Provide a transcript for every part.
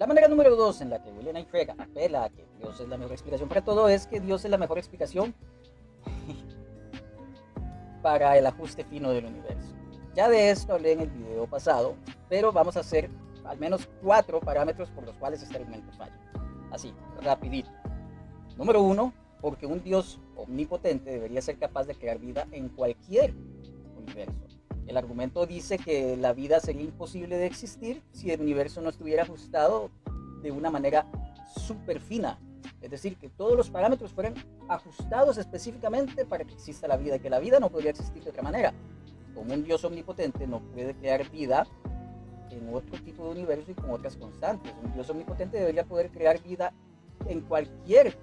La manera número 2 en la que William A. Craig apela a que Dios es la mejor explicación para todo es que Dios es la mejor explicación para el ajuste fino del universo. Ya de esto hablé en el video pasado, pero vamos a hacer al menos 4 parámetros por los cuales este argumento falla. Así, rapidito. Número 1, porque un Dios omnipotente debería ser capaz de crear vida en cualquier universo. El argumento dice que la vida sería imposible de existir si el universo no estuviera ajustado de una manera súper fina. Es decir, que todos los parámetros fueran ajustados específicamente para que exista la vida, y que la vida no podría existir de otra manera. Como un Dios omnipotente no puede crear vida en otro tipo de universo y con otras constantes. Un Dios omnipotente debería poder crear vida en cualquier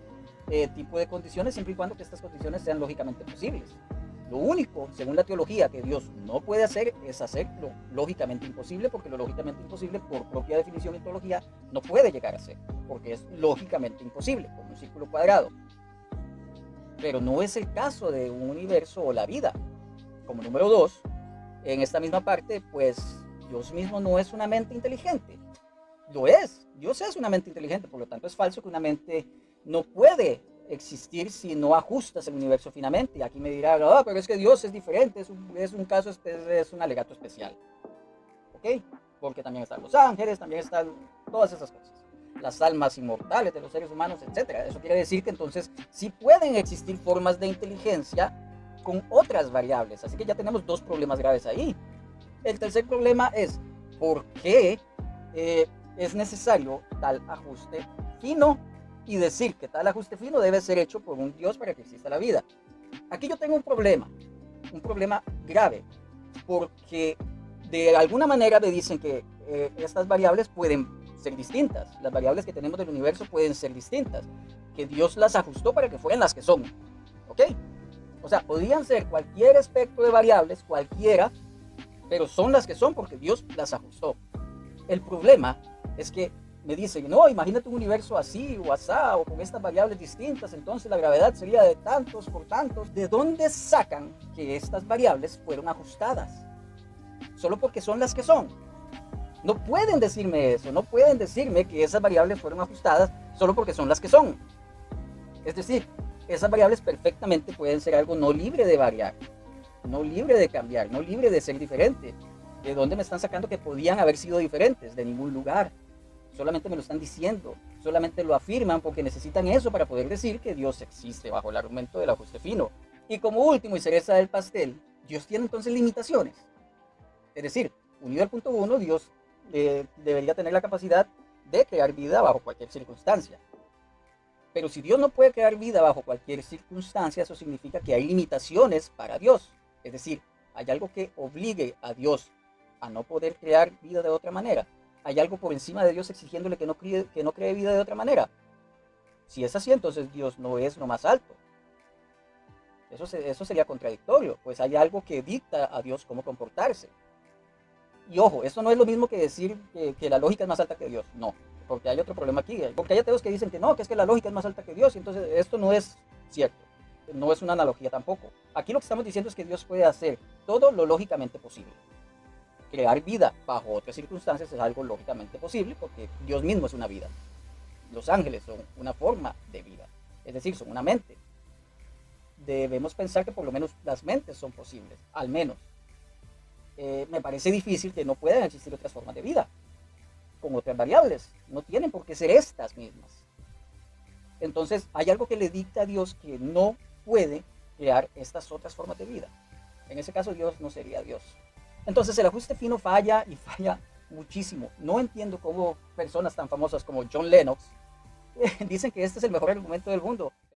tipo de condiciones, siempre y cuando que estas condiciones sean lógicamente posibles. Lo único, según la teología, que Dios no puede hacer es hacer lo lógicamente imposible, porque lo lógicamente imposible, por propia definición en teología, no puede llegar a ser, porque es lógicamente imposible, como un círculo cuadrado. Pero no es el caso de un universo o la vida. Como número 2, en esta misma parte, pues Dios mismo no es una mente inteligente. Lo es, Dios es una mente inteligente, por lo tanto es falso que una mente no puede existir si no ajustas el universo finamente. Y aquí me dirá, pero es que Dios es diferente, es un caso, es un alegato especial. ¿Ok? Porque también están los ángeles, también están todas esas cosas. Las almas inmortales de los seres humanos, etc. Eso quiere decir que entonces sí pueden existir formas de inteligencia con otras variables. Así que ya tenemos 2 problemas graves ahí. El tercer problema es, ¿por qué es necesario tal ajuste fino? Y decir que tal ajuste fino debe ser hecho por un Dios para que exista la vida. Aquí yo tengo un problema grave, porque de alguna manera me dicen que estas variables pueden ser distintas. Las variables que tenemos del universo pueden ser distintas, que Dios las ajustó para que fueran las que son. ¿Ok? O sea, podrían ser cualquier espectro de variables, cualquiera, pero son las que son porque Dios las ajustó. El problema es que me dicen, no, imagínate un universo así o asá o con estas variables distintas, entonces la gravedad sería de tantos por tantos. ¿De dónde sacan que estas variables fueron ajustadas? Solo porque son las que son. No pueden decirme eso, no pueden decirme que esas variables fueron ajustadas solo porque son las que son. Es decir, esas variables perfectamente pueden ser algo no libre de variar, no libre de cambiar, no libre de ser diferente. ¿De dónde me están sacando que podían haber sido diferentes? De ningún lugar. Solamente me lo están diciendo, solamente lo afirman porque necesitan eso para poder decir que Dios existe bajo el argumento del ajuste fino. Y como último y cereza del pastel, Dios tiene entonces limitaciones. Es decir, unido al punto 1, Dios debería tener la capacidad de crear vida bajo cualquier circunstancia. Pero si Dios no puede crear vida bajo cualquier circunstancia, eso significa que hay limitaciones para Dios. Es decir, hay algo que obligue a Dios a no poder crear vida de otra manera. Hay algo por encima de Dios exigiéndole que no cree vida de otra manera. Si es así, entonces Dios no es lo más alto. Eso sería contradictorio, pues hay algo que dicta a Dios cómo comportarse. Y ojo, esto no es lo mismo que decir que la lógica es más alta que Dios. No, porque hay otro problema aquí. Porque hay ateos que dicen que no, que es que la lógica es más alta que Dios. Y entonces esto no es cierto. No es una analogía tampoco. Aquí lo que estamos diciendo es que Dios puede hacer todo lo lógicamente posible. Crear vida bajo otras circunstancias es algo lógicamente posible porque Dios mismo es una vida. Los ángeles son una forma de vida, es decir, son una mente. Debemos pensar que por lo menos las mentes son posibles, al menos. Me parece difícil que no puedan existir otras formas de vida, con otras variables. No tienen por qué ser estas mismas. Entonces hay algo que le dicta a Dios que no puede crear estas otras formas de vida. En ese caso Dios no sería Dios. Entonces el ajuste fino falla y falla muchísimo. No entiendo cómo personas tan famosas como John Lennox dicen que este es el mejor argumento del mundo.